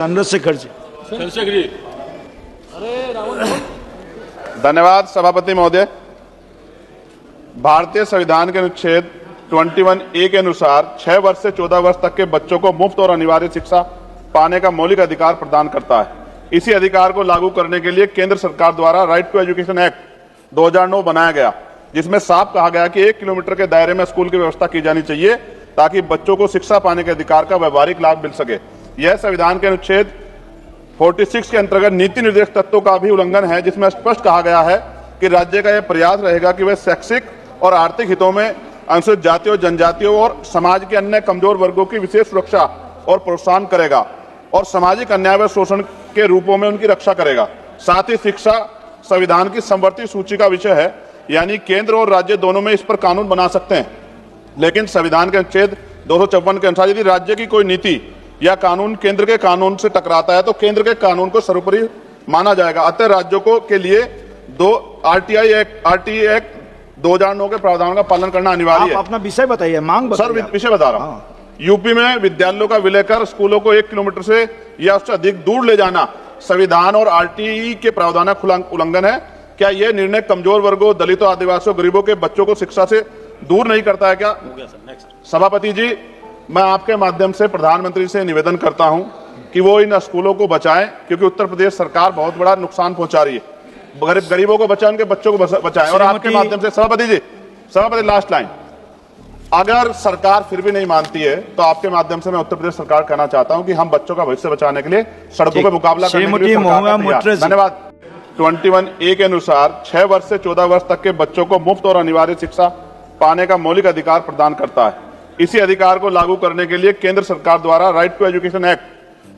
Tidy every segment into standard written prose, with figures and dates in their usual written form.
चंद्रशेखर जी। धन्यवाद सभापति महोदय। भारतीय संविधान के अनुच्छेद 21A के अनुसार 6 वर्ष से 14 वर्ष तक के बच्चों को मुफ्त और अनिवार्य शिक्षा पाने का मौलिक अधिकार प्रदान करता है। इसी अधिकार को लागू करने के लिए केंद्र सरकार द्वारा राइट टू एजुकेशन एक्ट 2009 बनाया गया, जिसमें साफ कहा गया कि 1 किलोमीटर के दायरे में स्कूल की व्यवस्था की जानी चाहिए ताकि बच्चों को शिक्षा पाने के अधिकार का व्यवहारिक लाभ मिल सके। यह संविधान के अनुच्छेद 46 के अंतर्गत नीति निर्देश तत्वों का भी उल्लंघन है, जिसमें स्पष्ट कहा गया है कि राज्य का यह प्रयास रहेगा कि वह शैक्षिक और आर्थिक हितों में अनुसूचित जातियों, जनजातियों और समाज के अन्य कमजोर वर्गों की विशेष सुरक्षा और प्रोत्साहन करेगा और सामाजिक अन्याय व शोषण के रूपों में उनकी रक्षा करेगा। साथ ही शिक्षा संविधान की समवर्ती सूची का विषय है, यानी केंद्र और राज्य दोनों में इस पर कानून बना सकते हैं, लेकिन संविधान के अनुच्छेद 254 के अनुसार यदि राज्य की कोई नीति या कानून केंद्र के कानून से टकराता है तो केंद्र के कानून को सर्वोपरि माना जाएगा। अतः राज्यों को के लिए आरटीई एक्ट 2009 के प्रावधानों का पालन करना अनिवार्य है। आप अपना विषय बताइए, मांग सर विषय बता रहा हूँ। यूपी में विद्यालयों का विलय कर स्कूलों को 1 किलोमीटर से या उससे अधिक दूर ले जाना संविधान और आरटीई के प्रावधानों का उल्लंघन है। क्या यह निर्णय कमजोर वर्गों, दलितों, आदिवासियों, गरीबों के बच्चों को शिक्षा से दूर नहीं करता है क्या? सभापति जी, मैं आपके माध्यम से प्रधानमंत्री से निवेदन करता हूं कि वो इन स्कूलों को बचाएं, क्योंकि उत्तर प्रदेश सरकार बहुत बड़ा नुकसान पहुंचा रही है। गरीबों को बचाएं, उनके बच्चों को बचाएं। और आपके माध्यम से सभापति जी, सभापति लास्ट लाइन, अगर सरकार फिर भी नहीं मानती है तो आपके माध्यम से मैं उत्तर प्रदेश सरकार कहना चाहता हूं कि हम बच्चों का भविष्य बचाने के लिए सड़कों पर मुकाबला करने के लिए धन्यवाद। 21A के अनुसार 6 वर्ष से 14 वर्ष तक के बच्चों को मुफ्त और अनिवार्य शिक्षा पाने का मौलिक अधिकार प्रदान करता है। इसी अधिकार को लागू करने के लिए केंद्र सरकार द्वारा राइट टू एजुकेशन एक्ट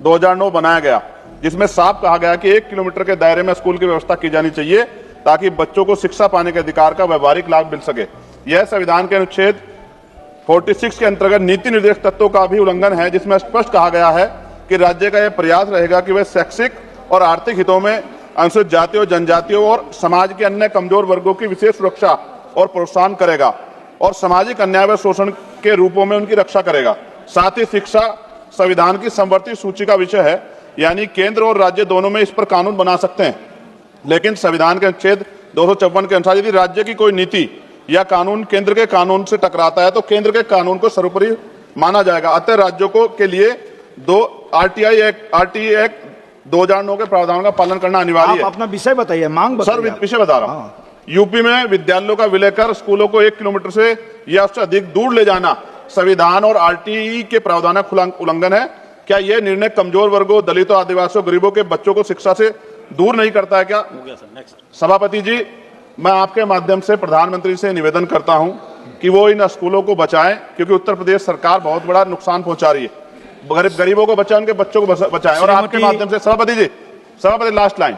2009 बनाया गया, जिसमें साफ कहा गया कि 1 किलोमीटर के दायरे में स्कूल की व्यवस्था की जानी चाहिए ताकि बच्चों को शिक्षा पाने के अधिकार का व्यवहारिक लाभ मिल सके। यह संविधान के अनुच्छेद 46 के अंतर्गत नीति निर्देश तत्वों का भी उल्लंघन है, जिसमें स्पष्ट कहा गया है कि राज्य का यह प्रयास रहेगा कि वह शैक्षिक और आर्थिक हितों में अनुसूचित जातियों, जनजातियों और समाज के अन्य कमजोर वर्गों की विशेष सुरक्षा और प्रोत्साहन करेगा और सामाजिक अन्याय व शोषण के रूपों में उनकी रक्षा करेगा। साथ ही शिक्षा संविधान की समवर्ती सूची का विषय है, यानी केंद्र और राज्य दोनों में इस पर कानून बना सकते हैं, लेकिन संविधान के अनुच्छेद 254 के अनुसार यदि राज्य की कोई नीति या कानून केंद्र के कानून से टकराता है तो केंद्र के कानून को सर्वोपरि माना जाएगा। अतः राज्यों के लिए आरटीई एक्ट 2009 के प्रावधानों का पालन करना अनिवार्य है। आप अपना विषय बताइए, मांग सर विषय बता रहा हूँ। यूपी में विद्यालयों का विलय कर स्कूलों को 1 किलोमीटर से या उससे अधिक दूर ले जाना संविधान और आरटीई के प्रावधानों का उल्लंघन है। क्या यह निर्णय कमजोर वर्गों, दलितों, आदिवासियों, गरीबों के बच्चों को शिक्षा से दूर नहीं करता है क्या? सभापति जी, मैं आपके माध्यम से प्रधानमंत्री से निवेदन करता हूं कि वो इन स्कूलों को बचाएं, क्योंकि उत्तर प्रदेश सरकार बहुत बड़ा नुकसान पहुंचा रही है। गरीबों को बचाएं, उनके बच्चों को बचाएं। और आपके माध्यम से सभापति जी, सभापति लास्ट लाइन,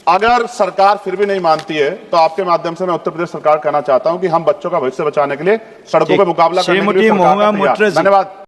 अगर सरकार फिर भी नहीं मानती है तो आपके माध्यम से मैं उत्तर प्रदेश सरकार कहना चाहता हूं कि हम बच्चों का भविष्य बचाने के लिए सड़कों पर मुकाबला करने के लिए धन्यवाद।